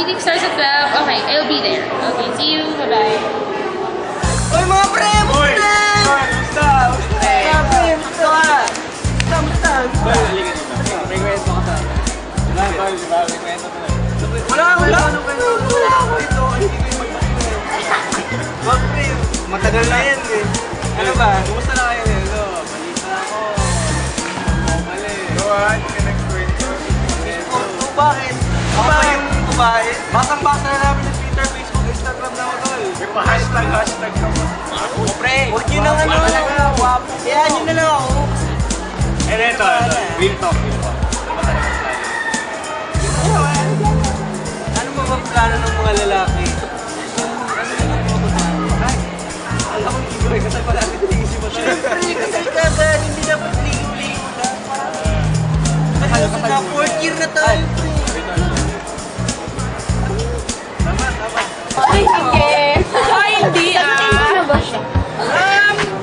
meeting starts at 12. Okay, I'll be there. Okay, see you. Bye-bye. Uy, mga pre! Musta? Basta! Mga pre, musta ka? Musta? May kwento ka sa akin. Wala, tol, di ba? May kwento ka. Wala ako ito. Hindi ko yung magpapin. Mga pre, matagal na yan eh. Ano ba? Kumusta na kayo nito? Balita ako. Mali. Go on, ka nagkwento. Bakit? Ako ba yung babae? Basang-basa na namin yung Twitter, Facebook, Instagram na ako tol. May pa-hashtag ka mo. Pre, huwag nyo nang ano. Kaya nyo na lang ako. Eh, ito. Real talk. Ano ba bang plano ng mga lalaki? Ano na ng mga babae? Ay, alam ko siguro eh, kasal pala natin tinisip mo siya. Siyempre, kasal ka ba? Hindi dapat ligo-ligo na. Ano na, 4th year na tayo. Tama. Ay, sige. Ay, hindi Sagutin ko na ba siya?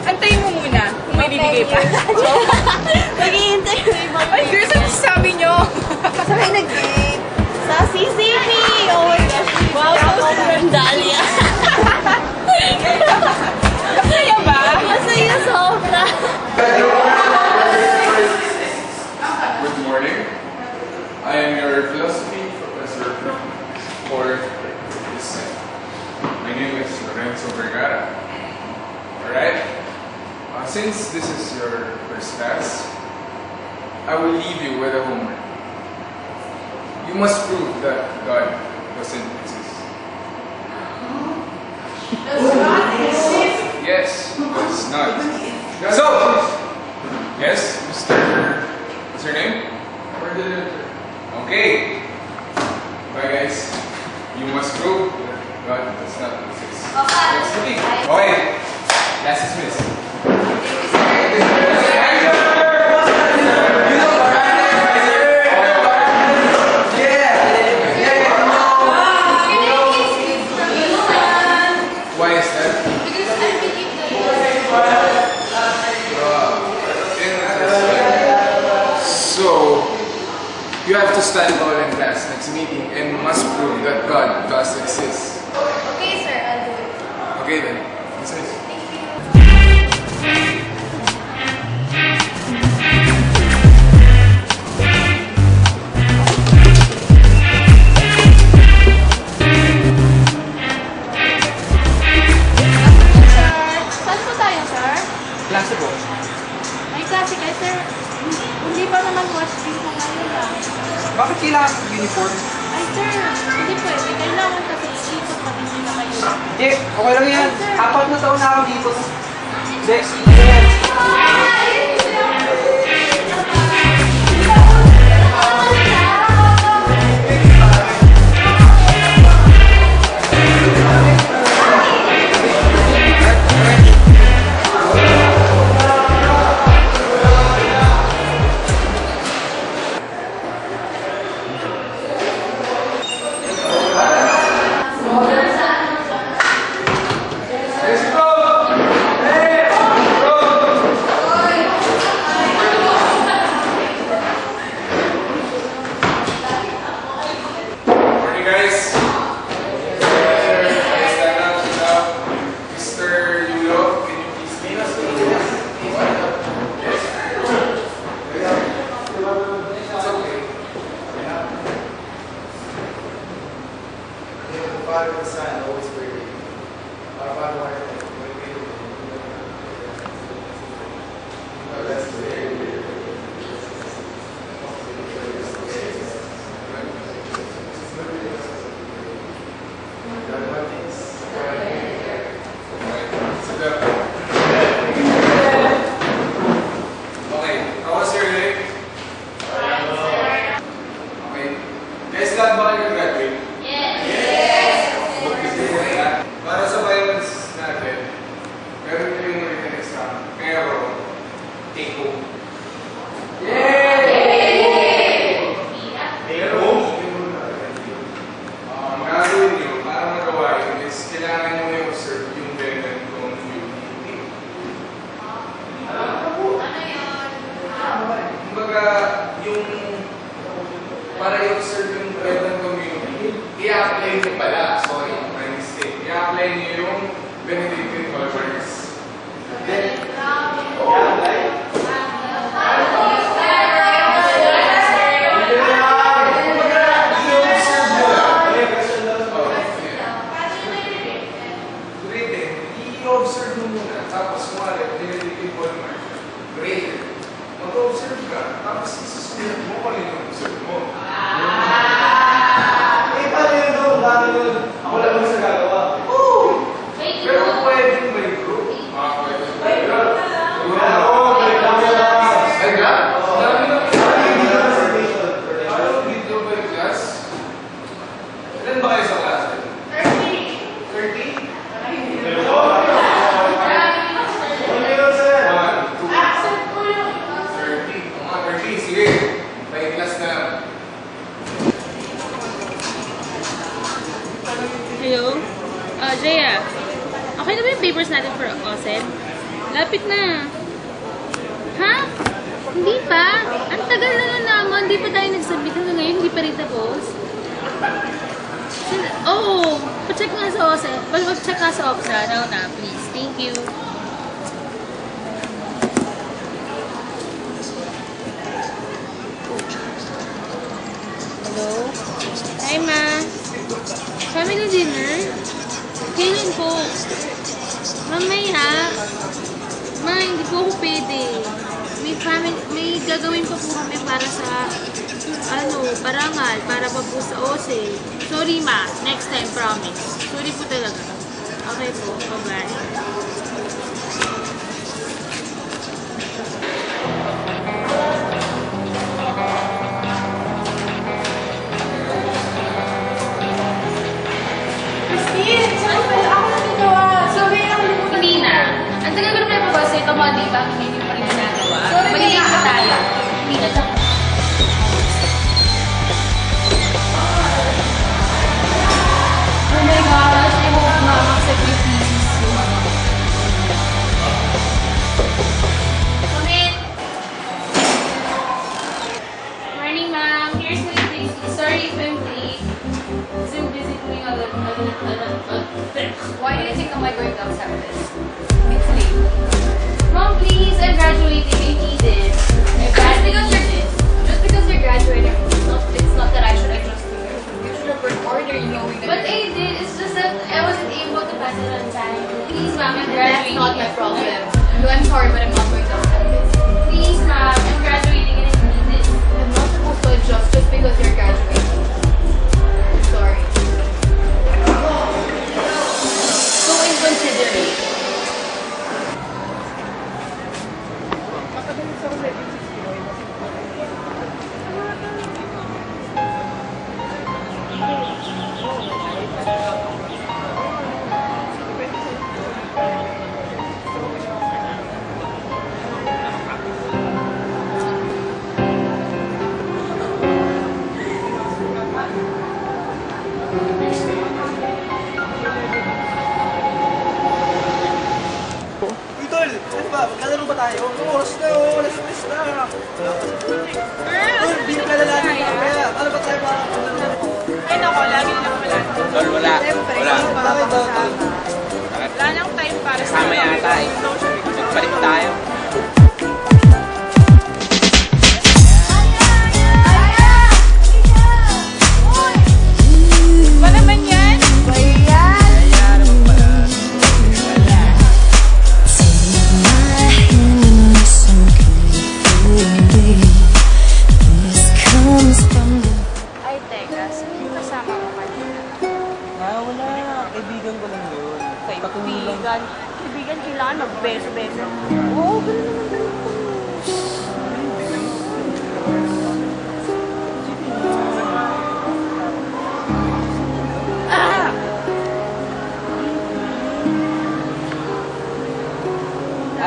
Antayin mo muna kung may bibigay pa. Maghihintay ko yung mga Ay, girls, ano sabi nyo? Sa kayo nag-date? Sa CCP! Oh my gosh! Wow, sobrang Dahlia! Masaya ba? Masaya sobra! Good morning. I am your philosophy professor for this sem. My name is Lorenzo Vergara. Alright? Since this is your first class, I will leave you with a homework. You must prove that God doesn't exist. Yes, does not. So, yes, Mr. What's your name? Okay. Bye, guys. You must prove that God does not exist. Next meeting. Okay. Class dismissed. Why is that? So, you have to stand tall in class next meeting and must prove that God does exist. Okay, sir. I'll do it. Okay then. Dismiss. Saan po tayo, sir? Klase po. May klase kayo, sir. Hindi pa naman watch din po ngayon lang. Bakit kailangan ng uniform? Ay, sir. Hindi pwede. Kailangan kasi dito kami na kayo. Hindi, okay lang yan. 4 na taon na ako dito. Hindi, yan. Morning, guys. Stand up. Mr. Yulo, can you please lead us to the Yes. It's okay. The Father and the Son, the Holy Spirit. Our Father, who art in heaven, hallowed be thy name. Blessed be thy name. God, one things. Sit down. Okay, how was your day? Okay. Guys, lahat ba kayo graduate? Para sa violence natin, meron yung written exam. Pero, take home. Gagawin nyo para magawa yun is kailangan nyo i-observe yung vegan community. Kumbaga, yung para i-observe yung vegan community, i-apply niyo pala. Sorry, my mistake. I-apply niyo yung Benedictine Hallmarks. Then, i-observe mo muna, tapos kumari, Benedictine Hallmark, grade. Mag-observe ka, tapos isusunod mo kung ano yung observe mo. Paano yun daw? Paano yun? Ako lang yung sa gagawa. Pero pwedeng may group. Pwede. Ay, ka? Dami na video by class. Ilan ba kayo sa class? 30? 30? Sige, may class na. Hello? Jaya. Okay na ba yung papers natin for OSED? Lapit na. Ha? Hindi pa? Ang tagal na naman. Hindi pa tayo nag-submit hanggang ngayon. Hindi pa rin tapos. Oh, pa-check nga sa OSED. Pa-check nga sa OPSA. No, na, please. Thank you. Hello? Hi, Ma. Kami na dinner? Kailan po? Mamaya. Ma, hindi po ako pwede. May gagawin pa po kami para sa, parangal, para pa po sa OSE. Sorry, Ma. Next time, promise. Sorry po talaga. Okay po. Bye-bye. Hindi na. Ang tagal ko na pinapabasa ito mga data, hindi pa rin ginagawa. Malilate na tayo. Hindi na. Oh my gosh, I hope ma-accept yung thesis ko. Come in. Morning, ma'am. Here's my thesis. Sorry if I'm late. Kasi I'm busy doing a lot. Why do you think I'm going to accept this? It's late. Mom, please, I'm graduating. I need it. Just because you're graduating, it's not that I should adjust to you. You should have worked harder knowing that. But I did. It's just that I wasn't able to pass it on time. Please, ma'am, I'm That's graduating. not my problem. No, I'm sorry, but I'm not going to accept this. Please, ma'am, I'm graduating and I need it. I'm not supposed to adjust just because you're graduating. I'm sorry. So inconsiderate. Idol! Ano ba? Magkalaro ba tayo? Oras na yun! Alas na! Idol, di ka lalaki pa kaya. Ano ba tayo ba? Ay nako, lagi na pala. Tol, wala. Wala. Bakit ba? Wala nang time para sa Kasama yata eh. Magpalit tayo. Ba naman yan? Ay, teka. Sino kasama mo kanina? Wala. Kaibigan ko lang yun. Kaibigan. Kaibigan, kailangan magbeso-beso. Oo, ganun naman.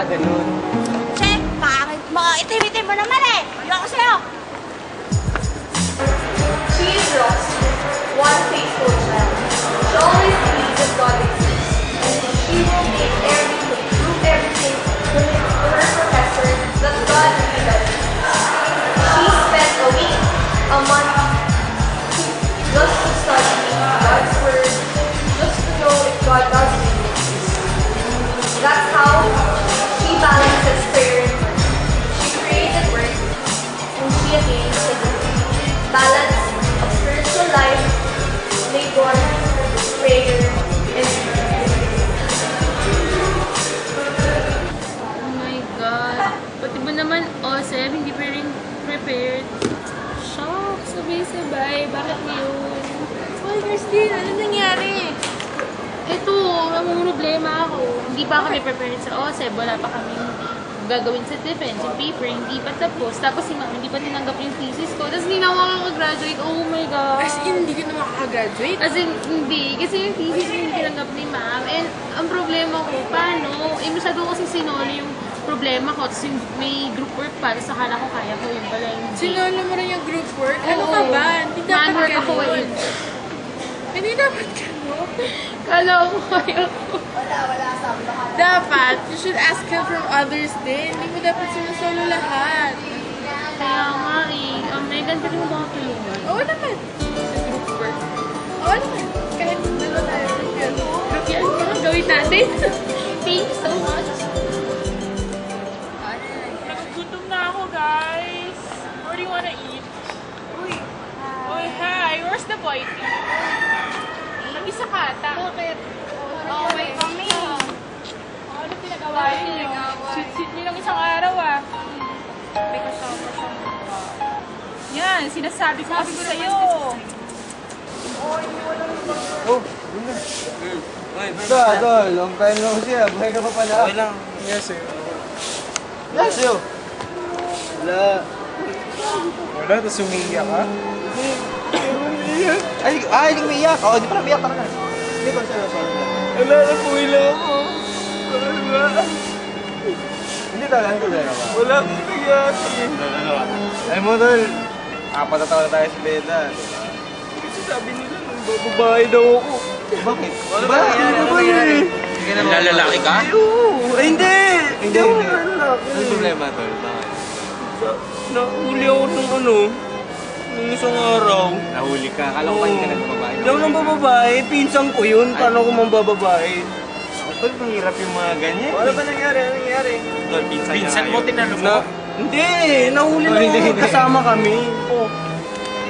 Ganun. Check! Pangit mo! Itim-itim mo naman eh! Ayoko sa'yo! She is lost. One faithful child. She always believes that God exists. And she will make everything, prove everything to her professors that God really does exist. She spent a week, a month, just to study God balance of spiritual life, labor, prayer, and Oh my God. Pati ba naman, Osef, hindi pa rin prepared? Shock, sabay-sabay. Bakit ngayon? Hoy, Christine, ano nangyari? Ito, may problema ako. Hindi pa kami prepared sa Osef. Wala pa kami gagawin sa defense, yung paper, hindi pa tapos. Tapos si ma'am, hindi pa tinanggap yung thesis ko. Tapos hindi na ako makakagraduate. Oh my God. As in, hindi ka na makakagraduate? As in, hindi. Kasi yung thesis ko hindi tinanggap ni ma'am. And ang problema ko, paano? Eh, masyado kasi sinolo yung problema ko. Tapos yung may group work pa. Tapos akala ko kaya ko yung pala yung Sinolo mo rin yung group work? Ano Oo. ka ba? Hindi dapat Man-work ako ganun. eh. Hindi dapat ganun. Kala ko kaya ko. Dapat, you should ask help from others din. Hindi mo dapat sinusolo lahat. Kaya nga eh. Megan, pwede mo ba ako tulungan? Oo naman. Sa group work. Oo naman. Kahit dalawa tayo. Group yan. Mga gawin natin. Thank you so much. Nagugutom na ako, guys. Where do you wanna eat? Uy, hi. Where's the boy? Nag-isa ka ata. Bakit? Oh, wait kami. Ano pinagawa niyo? Sweet-sweet niyo lang isang araw ah. May kasama sa mukha. Yan, sinasabi ko kasi sa'yo. Ito, Adol. Long time no siya. Buhay ka pa pala. Okay lang. Yes, eh. Yes, yo. Wala. Wala, tapos umiiyak ka? Ay, hindi ko umiiyak. Oo, hindi pa umiiyak talaga. Hindi ko seryoso. Wala, napuwi lang ako. Wala. Hindi talaga, hindi talaga ba? Wala akong umiiyak. Ay mo, Dol. Apat na taon na tayo sa beda. Kasi sabi nila, nang babae daw ako. Bakit? Ano Ba? ba nangyari? Ano nangyari? Nilalalaki ka? Oo. Ay, hindi. Hindi, ako hindi. lalaki. Ano problema, Dol? Bakit? Nahuli ako ng ano, nung isang araw. Nahuli ka. Akala ko kanina ka babae. Hindi ako ng bababae, pinsan ko yun. Paano ko mambababae? Tol, mahirap yung mga ganyan. Ano ba nangyari? Ano nangyari? Tol, pinsan mo, tinanong mo? Hindi, nahuli Oh, lang hindi, ako. hindi. Kasama kami. Oh.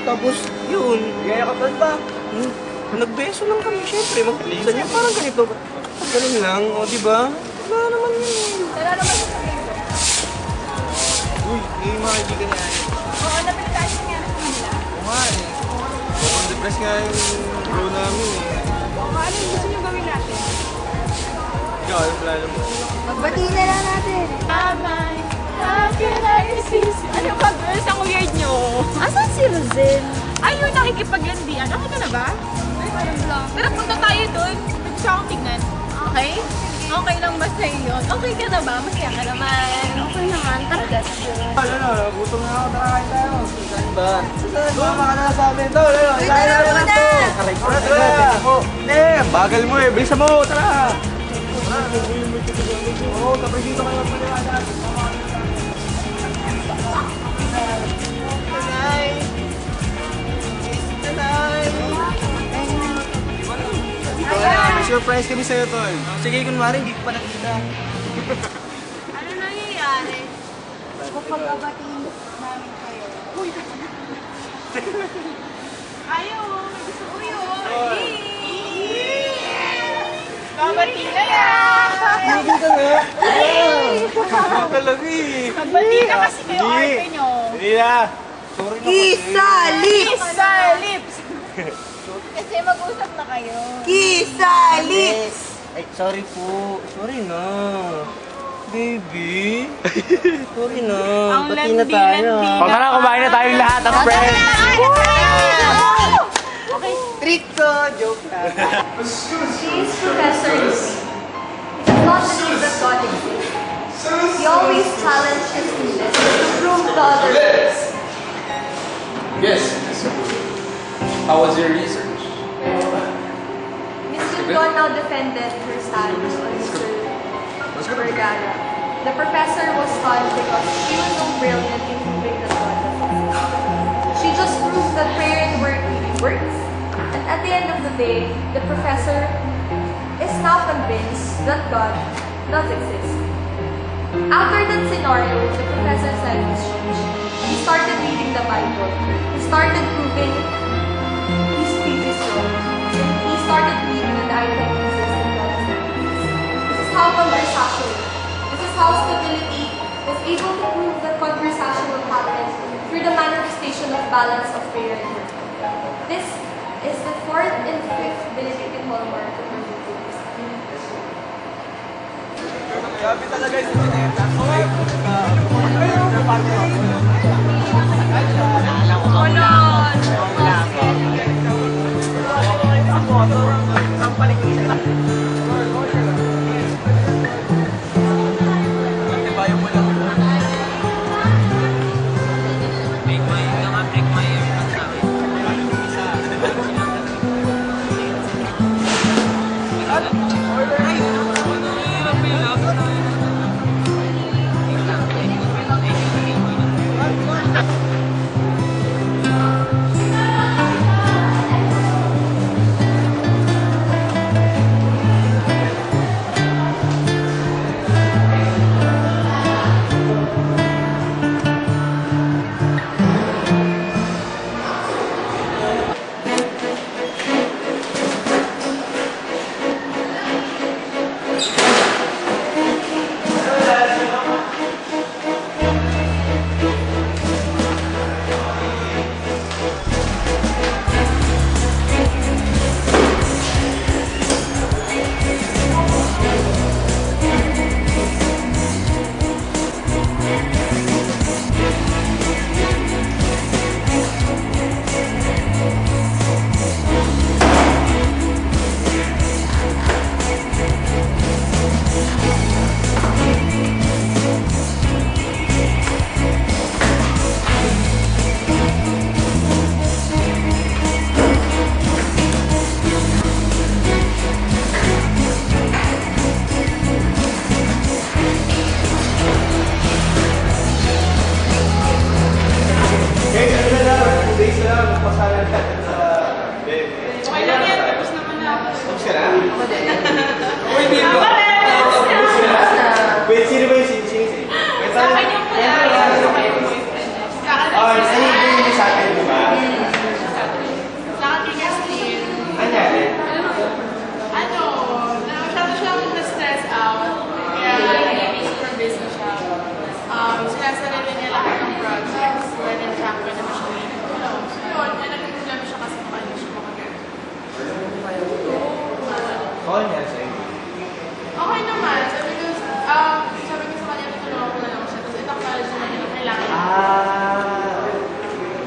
Tapos, yun. Yayakapan ba? Nagbeso lang kami, syempre. Magpinsan niya, parang ganito. Ganun lang, o diba? Wala naman yun. Uy, yung mga kaibigan niya. Oo, napalitaan siya nga sa kanila. Oo nga eh. On the press nga yung bro namin eh. Ano yung gusto niyo gawin natin? Ikaw, anong plano mo? Magbati na lang natin. Amay, how can I resist? Ano ba, girls? Ang weird nyo. Asan si Rosen? Ayun, nakikipaglandian. Okay ka na ba? Tara, punta tayo doon. Pwede siya akong tignan. Okay? Okay lang ba sa iyo? Okay ka na ba? Masaya ka naman. Okay naman, tara guys. Ano, gutom na ako, tara kain tayo. Saan ba? Sumama ka na sa amin, Tol. Ano, ilahin na naman to. Aray ko, tara. Bagal mo eh, bilisan mo, tara. Oo, tapos dito kayo magpaliwanag. May surprise kami sa'yo, Tol. Sige, kunwari, hindi ko pa nakita. Ano nangyayari? Kapag-abatiin namin kayo. Ayaw, may gusto ko yun. Babati na yan! Hindi ka na. Wow! Talaga eh. Magbati na kasi kayo Hindi. arte nyo. Hindi na. Sorry na Kisalit! Sa lips! Kasi mag-usap na kayo. Kisalit! Ay, sorry po. Sorry na. Baby. Sorry na. Ang Pati na tayo. landi-landi Huwag ka na, kumain na tayong lahat ng friends. Trick ko, joke lang. These professors, it does not believe that God exists. He always challenges his students to prove to others. Yes, Mr. How was your research? Ms. Junton now defended her stance on Mr. Vergara. The professor was stunned because she was so brilliant in proving that God exists. She just proved that prayer and work really works. And at the end of the day, the professor is now convinced that God does exist. After that scenario, the professor said his speech. He started reading the Bible. He started able to prove that conversation will happen through the manifestation of balance of prayer and work. This is the fourth and fifth Benedictine hallmark of our Eucharist. Grabe talaga yung sineta. Wait, sino ba yung sino? Sa akin yung pula. Sa akin yung sa akin, di ba? Sa akin yung Christine. Anyari? Masyado siyang na-stress out. Kaya nag-busy for business siya. Sinasarili niya lahat ng projects. Where in-track naman siya ngayon. So yun, nag-problema siya kasi kung ano siya makagano. Call niya sa inyo. Okay naman. Sabi ko sa kanya, tutulungan ko na lang siya. Tapos i-acknowledge naman niya na kailangan.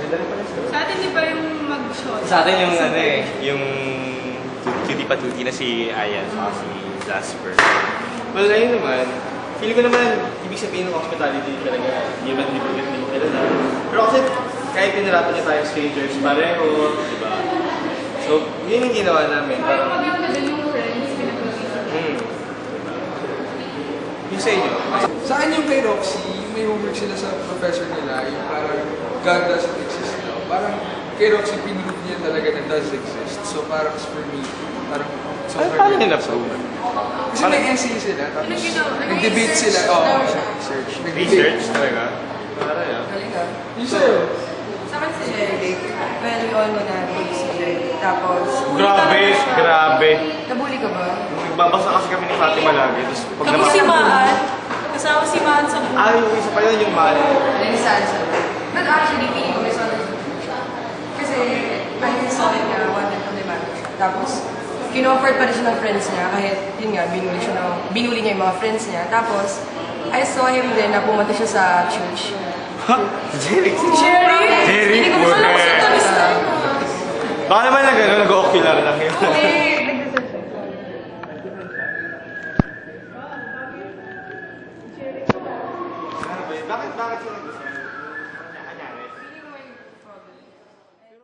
Ganda rin pala siya. Sa atin di ba yung mag-shot? Sa atin yung ano eh, yung tuti na si Ayan at si Jasper. Well, ayun naman, feeling ko naman, ibig sabihin ng hospitality talaga, hindi man hindi mo kilala. Pero kasi kahit pinarapan niya tayo strangers, pareho, di ba? So, yun yung ginawa namin. Parang, yung sa inyo. Sa akin yung kay Roxy, may homework sila sa professor nila, yung parang God doesn't exist daw. Parang kay Roxy, pinrove niya talaga na does exist. So parang for me, parang Ay, paano nila prove? Kasi may essay sila, tapos nag-debate sila. Research. Research talaga? Para yan. Yung sa'yo? Sa akin si Derek. Well, we all know na bully si Derek. Tapos... Grabe. Nabully ka ba? Nagbabasa kasi kami ni Fatima lagi. Tapos Tapos si Maan. Kasama si Maan sa bully. Ah, yung isa pa yun, yung mali. Yung salsa. But actually, feeling ko may misunderstood siya. Kasi, I saw it na wanted problematic siya. Tapos, kino-offered pa rin siya ng friends niya. Kahit, yun nga, binuli niya yung mga friends niya. Tapos, I saw him din na pumunta siya sa church. Ha? Jerry? Jerry? Jerry? Hindi ko alam kung saan tamis na. Baka naman na gano'n, nag-ocular lang yun. Bakit sila gusto?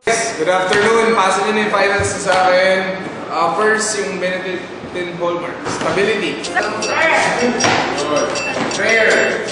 Yes, good afternoon. Pasok nyo na yung finals sa akin. First, yung Benedictine hallmark. Stability. Prayer. Prayer.